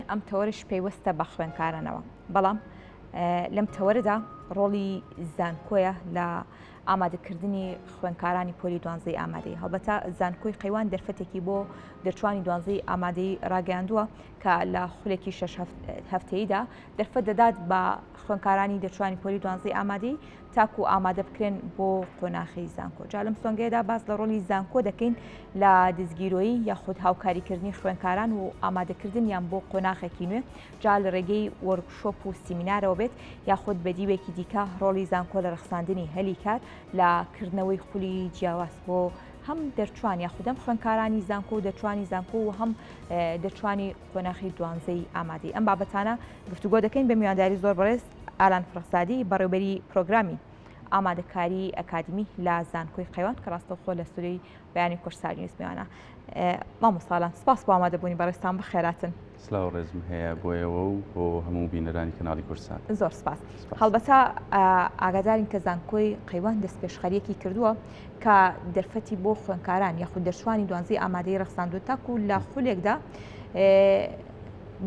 ئەم تەوەرش پێیوەستە بە خوێندکارانەوە بەڵام لەم تەوەرەدا ڕۆڵی زانکۆیە لە ئامادەکردنی خوێندکارانی پۆلی دوانزەی ئامادەی هەڵبەتە زانکۆی قەیوان دەرفەتێکی بۆ دەرچوانی دوانزەی ئامادەی ڕاگەاندووە کە لە خولێکی 6 هەفتەیەدا دەرفەت دەدات بە خوێندکارانی دەرچوانی پۆلی دوانزەی ئامادەی تاکو ئامادە بکرێن بۆ قۆناغی زانکۆ. جا لەم سۆنگەیەدا باس لە ڕۆڵی زانکۆ دەکەین لە دزگیرۆیی یاخود هاوکاریکردنی خوێندکاران و ئامادەکردنیان بۆ قۆناغێکی نوێ جا لە ڕێگەی وەرکشۆپ و سیمینارەوە بێت یاخود بەدیوێکی دیکە ڕۆڵی زانکۆ لە ڕخساندنی هەلی کار لە کردنەوەی خولی جیاواز بۆ هەم دەرچوان یاخودەم خوێندکارانی زانکۆ و دەرچوانی زانکۆ و هەم دەرچوانی قۆناغی دوانزەی ئامادەی. ئەم بابەتانە گفتوگۆ دەکەین بە میوانداری زۆر بەڕێز ئالان فرەخزادی بەڕێوەبەری پرۆگرامی ئامادەکاری ئەکادمی لە زانکۆی قەیوان کە ڕاستەوخۆ لە سوورەی بەیانی کورساری نووسمیوانە. مامۆستاڵان سپاس بۆ ئامادەبوونی بەڕێستان بەخێراتن. سلااو ڕێزم هەیە بۆیەوە و بۆ هەموو بینەرانی کەناڵی کورسان. زۆر سپاس. هەڵبەتە ئاگادارین کە زانکۆی قەیوان دەست پێشخەریەکی کردووە کە دەرفەتی بۆ خوێندکاران یاخود دەرچوانی دوانزەی ئامادەی ڕەخساندووە تاکو لە خولێکدا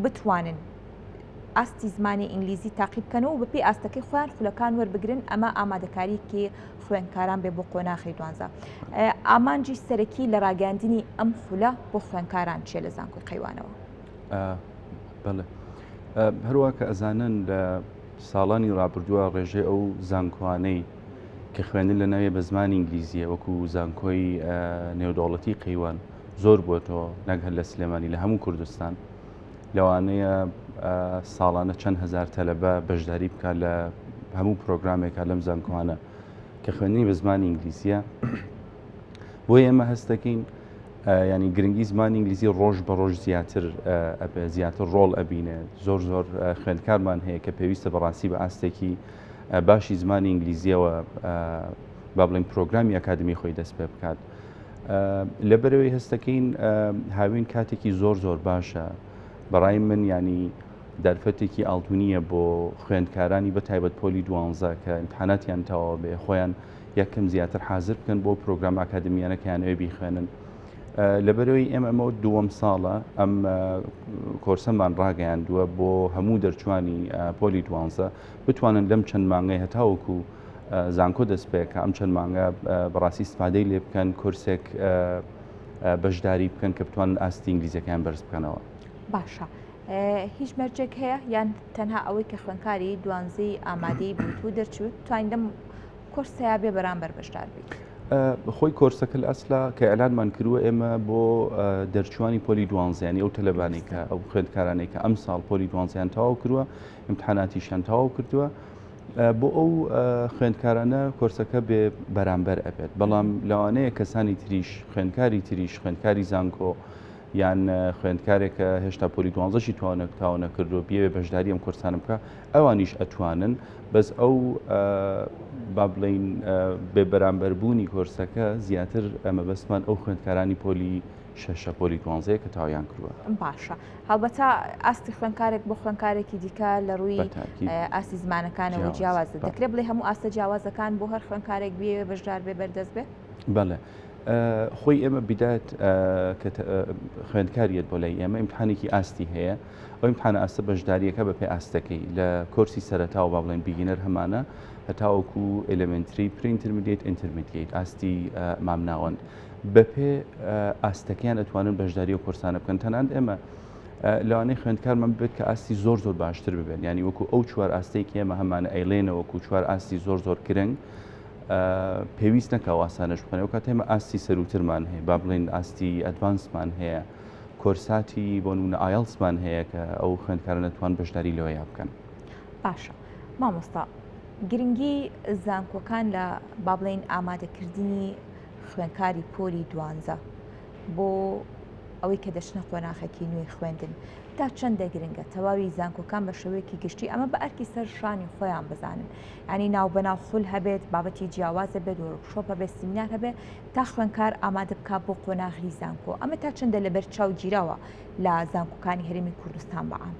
بتوانن ئاستی زمانی ئینگلیزی تاقی بکەنەوە بەپێی ئاستەکەی خۆیان خولەکان وەربگرن ئەمە ئامادەکاریکی خوێندکاران بێ بۆ قۆناغی دوانزە. ئامانجی سەرەکی لە ڕاگەاندنی ئەم خولە بۆ خوێندکاران چێ لە زانکۆی قەیوانەوە؟ بەڵێ هەروە کە ئەزانن لە ساڵانی ڕابردووە ڕێژەی ئەو زانکۆانەی کە خوێندن لە ناوێ بە زمانی ئینگلیزیە وەکو زانکۆی نێودوڵەتی قەیوان زۆر بووەتەوە نەگەر لە سلێمانی لە هەموو کوردستان لەوانەیە ساڵانە چەند هزار تەلەبە بەشداری بکات لە هەموو پرۆگرامێکە لەم زانکۆانە کە خوێندنی بە زمانی ئینگلیزیە بۆی ئێمە هەستەکەین ینی گرنگی زمانی ئینگلیزی ڕۆژ بە ڕۆژ زیاتر ڕۆڵ ئەبینێت زۆر خوێندکارمان هەیە کە پێویستە بەڕاستی بە ئاستێکی باشی زمانی ئینگلیزیەوە با بڵین پرۆگرامی ئەکادمی خۆی دەست پێ بکات. لەبەرەوەی هەستەکەین هاوین کاتێکی زۆر باشە بەڕای من ینی دەرفەتێکی ئاڵتونیە بۆ خوێندکارانی بە تایبەت پۆلی دوانزە کە ئیمتحاناتیان تەواو بێ خۆیان یەکەم زیاتر حازر بکەن بۆ پرۆگرام ئاکادمیانەکەیانەوە بیخوێنن. لەبەرەوەی ئێمە دووەم ساڵە ئەم کۆرسەمان ڕاگەیاندووە بۆ هەموو دەرچوانی پۆلی دوانزە بتوانن لەم چەند مانگەی هەتاوەکو زانکۆ دەست پێکە ئەم چەند مانگە بەڕاستی استفادەی لێ بکەن کورسێک بەشداری بکەن کە بتوانن ئاستی ئینگلیزیەکان بەرز بکەنەوە. باشە. هیچ مەرجێک هەیە یان تەنها ئەوەی کە خوێندکاری دوانزەی ئامادەی بوویت و دەرچوت توانین لەم کورسەیە بێ بەرامبەر بەشدار بیت؟ خۆی کۆرسەکە لە ئەسلا کە ئەلانمان کردووە ئێمە بۆ دەرچوانی پۆلی دوانزیانی ئەو تەلەبانێک کە ئەو خوێندکارانێک کە ئەم ساڵ پۆلی دوانزیان تەواو کردووە ئیمتحاناتیشیان تەواو کردووە بۆ ئەو خوێندکارانە کۆرسەکە بێ بەرامبەر ئەبێت. بەڵام لەوانەیە کەسانی تریش خوێندکاری زانکۆ یان خوێندکارێکە هێشتا پۆلی دوانزەشی تاوا نەکردو بێ بەشداری ئەم کورسانە بکە ئەوانیش ئەتوانن بەس ئەو با بڵین بێ بەرامبەربوونی کۆرسەکە زیاتر ئەمە بەسمان ئەو خوێندکارانی پۆلی شەشە پۆلی دوانزەیە کە تاوایان کردووە. باشە. هەڵبەتە ئاستی خوێندکارێک بۆ خوێندکارێکی دیکە لە ڕووی ئاستی زمانەکانەوە جیاوازە دەکرێت بڵێ هەموو ئاستە جیاوازەکان بۆ هەر خوێندکارێک بێ بەشدار بێ بەردەست بێ؟ بەڵێ. خۆی ئێمە بیدات خوێندکاریت بۆ لای ئێمە ئیمتحانێکی ئاستی هەیە ئەو ئیمتحانە ئاستە بەشداریەکە بەپێ ئاستەکەی لە کۆرسی سەرەتاوە با بڵێن بیگینەر هەمانە هەتاوەکو ئێلەمنتری پرئینترمیدیت ئینترمیدیت ئاستی مامناوەند بەپێ ئاستەکەیان ئەتوانن بەشداری و کورسانە بکەن. تەنانەت ئێمە لەوانەیە خوێندکارمان بێت کە ئاستی زۆر باشتر ببێن ینی وەکو ئەو چوار ئاستەیەکی ئێمە هەمانە ئەیڵێنە وەکو چوار ئاستی زۆر گرنگ پێویست نەکە ئاسانش بخەنەوە کات ئێمە ئاستی سەروترمان هەیە با بڵێن ئاستی ئەدڤانسمان هەیە کۆرساتی بۆ نمونە ئایڵسمان هەیە کە ئەو خوێندکاران دەتوان بەشداری لەوەیە بکەن. باشە. مامۆستا گرنگی زانکۆکان لە با بڵێن ئامادەکردنی خوێندکاری پۆلی دوانزە بۆ ئەوەی کە دەچنە قۆناغێکی نوێی خوێندن تا چەندە گرنگە تەواوی زانکۆکان بە شێوەیەکی گشتی ئەمە بە ئەرکی سەر شانی خۆیان بزانن ینی ناو بەناو خول هەبێت بابەتی جیاوازە بێت وەرکشۆپە بێت سیمینار هەبێت تا خوێندکار ئامادە بکات بۆ قۆناغی زانکۆ ئەمە تا چەندە لەبەر چاو گیراوە لە زانکۆکانی هەرێمی کوردستان بەعام؟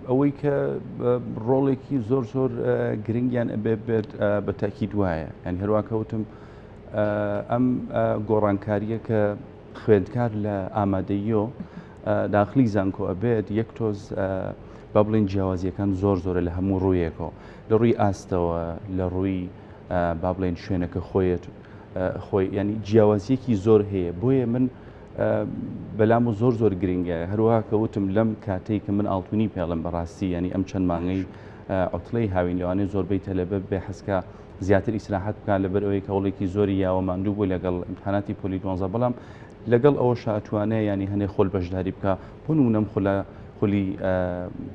ئەوەی کە ڕۆڵێکی زۆر گرنگیان بێت بە تاکید وایە ینی هەروە کەوتم ئەم گۆڕانکاریە کە خوێندکار لە ئامادەییۆ داخلی زانکۆ ئەبێت یەک تۆز با بڵێن جیاوازیەکان زۆرە لە هەموو ڕوویەکەوە لە ڕووی ئاستەوە لە ڕووی با بڵێن شوێنەکە خۆی ینی جیاوازیەکی زۆر هەیە بۆیە من بەلام و زۆر گرنگە هەروەها کەوتم لەم کاتێک کە من ئاڵتونی پێڵم بەڕاستی ینی ئەم چەند مانگەی ئۆتڵی هاوین لەوانەیە زۆربەی تەلەبە بێ حەسکە زیاتر ئیسراحەت بکات لەبەر ئەوەی کە وڵێکی زۆری یاوە ماندوو بوو لەگەڵ ئیمتحاناتی پۆلی 12 بەڵام لەگەڵ ئەوەش ئەتوانێت ینی هەنێ خۆل بەشداری بکە بۆ نمونەم خولی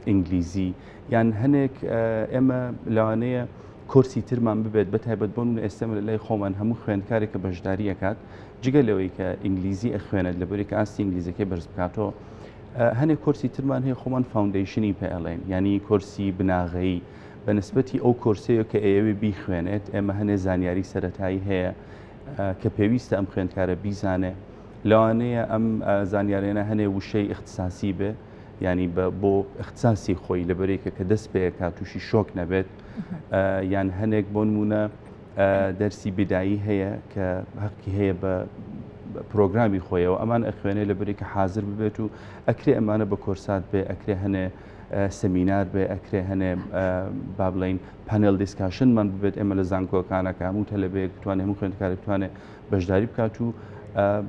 ئینگلیزی یان هەنێک ئێمە لەوانەیە کۆرسی ترمان ببێت بەتایبەت بۆن ئێستەمە لە لای خۆمان هەموو خوێندکارێکە بەشداری ئەکات جگە لەوەی کە ئینگلیزی ئەخوێنێت لەبەری کە ئاستی ئینگلیزەکەی بەرز بکاتەوە هەنێک کۆرسی ترمان هەیە خۆمان فاوندیشنی پێڵێن ینی کۆرسی بناغەیی بەنسبەتی ئەو کۆرسەیە کە ئێوێ بیخوێنێت ئێمە هەنێ زانیاری سەرەتایی هەیە کە پێویستە ئەم خوێندکارە بیزانێ لەوانەیە ئەم زانیاریانە هەنێ وشەی اختصاسی بێ ینی بۆ اختصاسی خۆی لەبەرێکە کە دەست پێەکە تووشی شۆک نەبێت یان هەنێک بۆ نمونە دەرسی بدایی هەیە کە حەقی هەیە بە پرۆگرامی خۆیەوە ئەمان ئەخوێنێ لەبەری کە حاضر ببێت و ئەکرێ ئەمانە بە کۆرسات بێ ئەکرێ هەنێ سەمینار بێ ئەکرێ هەنێ با بڵین پانێل دیسکاشنمان ببێت ئێمە لە زانکۆکانەکە هەموو تەلەبەیەک بتوانێت هەموو خوێندکارێک بتوانێت بەشداری بکات و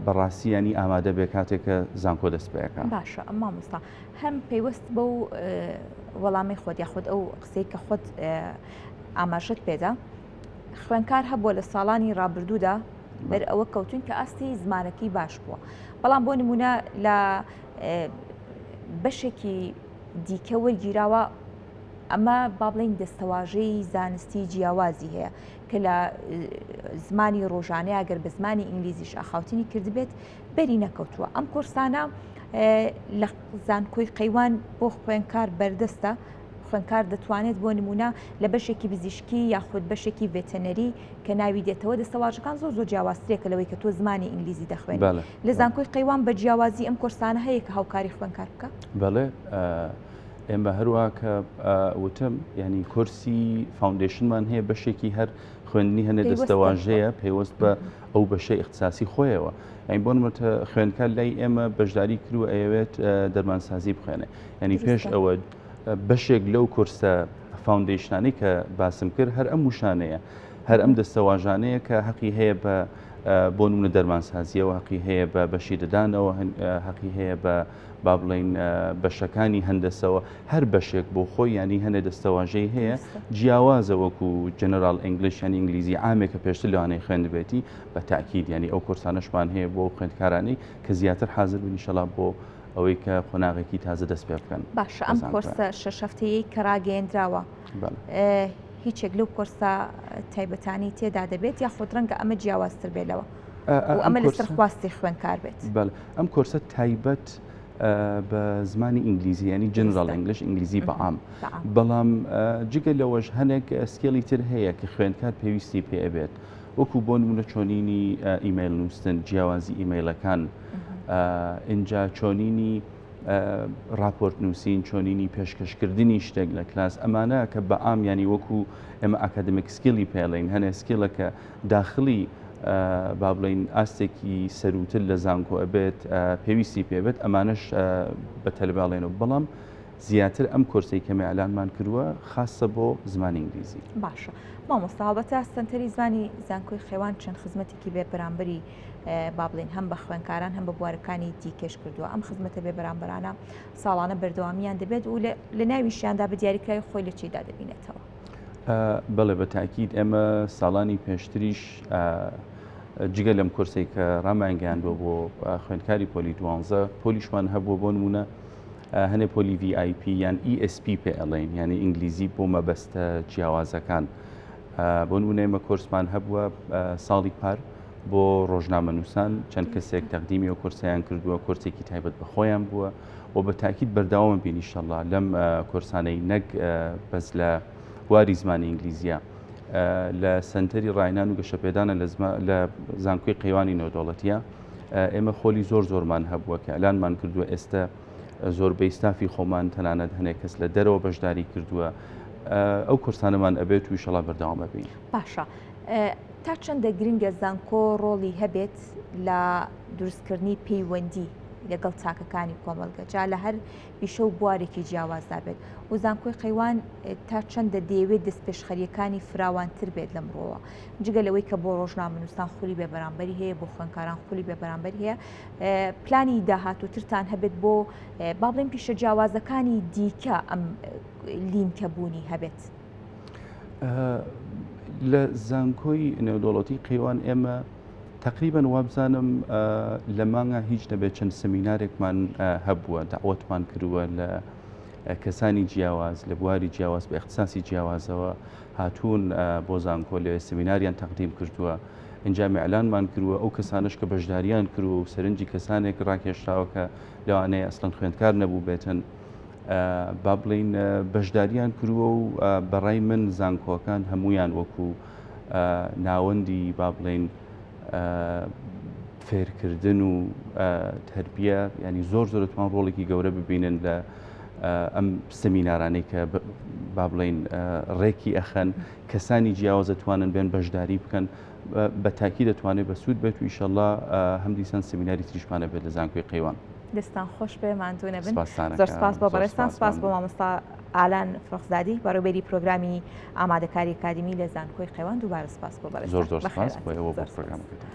بەڕاستی ینی ئامادە بێ کاتێککە زانکۆ دەست پێەکە باشە ئەمما مستا هەم پێیوەست بەو وەڵامی خۆت یاخود ئەو قسەی کە خۆت ئاماژت پێدا خوێنکار هەبووە لە ساڵانی ڕابردوودا بەر ئەوە کەوتون کە ئاستی زمانەکەی باش بووە بەڵام بۆ نمونە لە بەشێکی دیکە وەرگیراوە ئەمە با بڵین دەستەواژەی زانستی جیاوازی هەیە کە لە زمانی ڕۆژانەیە ئەگەر بە زمانی ئینگلیزیش ئاخاوتنی کردبێت بەری نەکەوتووە ئەم کورسانە لە زانکۆی قەیوان بۆ خوێنکار بەردەستە خوێنکار دەتوانێت بۆ نمونە لە بەشێکی پزیشکی یاخود بەشێکی ڤێتەنەری کە ناوی دێتەوە دەستەواژەکان زۆر جیاوازترێکە لەوەی کە تۆ زمانی ئینگلیزی دەخوێنیت لە زانکۆی قەیوان بە جیاوازی ئەم کورسانە هەیە کە هاوکاری خوێنکار بکە بەڵێ ئێمە هەروە کە وتم ینی کورسی فاوندیشنمان هەیە بەشێکی هەر خوێندنی هەنێ دەستەواژەیە پێوەست بە ئەو بەشەی اختصاسی خۆیەوە ئەین بۆ نمونە خوێندکار لای ئێمە بەشداری کردو ئەوێت دەرمانسازی بخوێنێ ینی پێش ئەوە بەشێک لەو کورسە فاوندیشنانی کە باسم کرد هەر ئەم وشانەیە هەر ئەم دەستەواژانەیە کە حەقی هەیە بە بۆ نمونە دەرمانسازیەوە حەقی هەیە بە بەشی دەدانەوە حەقی هەیە بە با بڵین بەشەکانی هەندەسەوە هەر بەشێک بۆ خۆی ینی هەنێ دەستەواژەی هەیە جیاوازە وەکو جەنەرال ئینگلیش یان ئینگلیزی عامێکە پێشتر لەوانەیە خوێندبێتی بە تاکید ینی ئەو کورسانەشمان هەیە بۆ خوێندکارانی کە زیاتر حاضر بن ئینشەڵا بۆ ئەوەی کە خۆناغێکی تازە دەست پێ بکەن باشە ئەم کورسە شەش هەفتەیەی کە ڕاگەیەندراوە هیچێک لەو کورسە تایبەتانی تێدا دەبێت یا خۆت ڕەنگە ئەمە جیاوازتر بێتەوە و ئەمە لەسەر خواستی خوێندکار بێت ئەم کورسە تایبەت بە زمانی ئینگلیزی ینی جنرال ئینگلیش ئینگلیزی بەعام بەڵام جگە لەوەش هەنێک سکێڵی تر هەیە کە خوێندکار پێویستی پێ ئەبێت وەکو بۆ نمونە چۆنینی ئیمەیل نووسن جیاوازی ئیمەیلەکان اینجا چۆنینی راپۆرت نووسین چۆنینی پێشکەشکردنی شتێک لە کلاس ئەمانە کە بەعام ینی وەکو ئێمە ئاکادمیک سکیلی پێڵین هەنێ سکیلەکە داخلی با بڵین ئاستێکی سەروتر لە زانکۆ ئەبێت پێویستی پێبێت ئەمانش بە تەلەباڵێنەوە بەڵام زیاتر ئەم کورسی کەمە ئەلانمان کردووە خاصە بۆ زمانی ئینگلیزی باشە مامۆستا هەڵبەتە سنتەری زمانی زانکۆی خێوان چەند خزمەتێکی بێ بەرامبەری با بڵین هەم بە خوێندکاران هەم بە بوارەکانی دیکەش کردووە ئەم خزمەتە بێ بەرامبەرانە ساڵانە بەردەوامیان دەبێت و لە ناویشیاندا بە دیاریکراوی خۆی لە چیدا دەبینێتەوە بەڵێ بە تاکید ئێمە ساڵانی پێشتریش جگە لەم کورسێک کە ڕامانگەیاندووە بۆ خوێندکاری پۆلی 12 پۆلیشمان هەبووە بۆ نمونە هەنێ پۆلی VIP یان ESP پێڵین ینی ئینگلیزی بۆ مەبەستە جیاوازەکان بۆ نمونە ئێمە کورسمان هەبووە ساڵی پار بۆ ڕۆژنامە نووسان چەند کەسێک تەقدیمی و کورسیان کردووە کورسێکی تایبەت بە خۆیان بووە و بە تاکید بەرداوام بینی ئینشەڵڵا لەم کورسانەی نەک بەس لە واری زمانی ئینگلیزیە لە سنتەری ڕاینان و گەشەپێدانە لە زانکۆی قەیوانی نێودەوڵەتیە ئێمە خۆلی زۆرمان هەبووە کە ئەلانمان کردووە ئێستا زۆربەی ستافی خۆمان تەنانەت هەنێک کەس لە دەرەوە بەشداری کردووە ئەو کورسانەمان ئەبێت و ئینشەڵڵا بەردەوامە بین باشە تا چەندە گرنگە زانکۆ ڕۆڵی هەبێت لە دروستکردنی پەیوەندی لەگەڵ چاکەکانی کۆمەڵگە جا لە هەر پیشە و بوارێکی جیاوازدا بێت و زانکۆی قەیوان تا چەندە دەیەوێت دەستپێشخەریەکانی فراوانتر بێت لە مرۆوە جگە لەوەی کە بۆ ڕۆژنامەنووسان خولی بێبەرامبەری هەیە بۆ خوێندکاران خولی بێبەرامبەری هەیە پلانی داهاتووترتان هەبێت بۆ با بڵێن پیشە جیاوازەکانی دیکە ئەم لینکەبوونی هەبێت. لە زانکۆی نێودوڵەتی قەیوان ئێمە تقریبان وابزانم لە مانگە هیچ دەبێت چەند سەمینارێکمان هەبووە داوەتمان کردووە لە کەسانی جیاواز لە بواری جیاواز بە اختصاسی جیاوازەوە هاتوون بۆ زانکۆ لێ سەمیناریان تەقدیم کردووە ئەنجام ئەعلانمان کردووە ئەو کەسانش کە بەشداریان کردو و سەرنجی کەسانێک ڕاکێشراوە کە لەوانەیە ئەسڵەن خوێندکار نەبوو بێتن با بڵین بەشداریان کردووە و بەڕای من زانکۆکان هەمویان وەکو ناوەندی با بڵین فێرکردن و تربیە ینی زۆر زۆرتوان ڕۆڵێکی گەورە ببینن لە ئەم سەمینارانەی کە با بڵین ڕێکی ئەخەن کەسانی جیاواز دەتوانن بێن بەشداری بکەن بە تاکی دەتوانێت بە سوود بێت و ئیشەڵڵا هەم دیسان سەمیناری تریشمانە بێت لە زانکۆی قەیوان. دەستان خۆش بێ ماندوو نەبن. زۆر سپاس بۆ بەڕێستان سپاس بۆ مامۆستا ئالان فڕۆخزادی بەڕێوەبەری پرۆگرامی ئامادەکاری ئەکادمی لە زانکۆی قەیوان دووبارە سپاس بۆ بەڕێستان. زۆر سپاس بۆ ئێوە بۆ پرۆگرامەکەتان.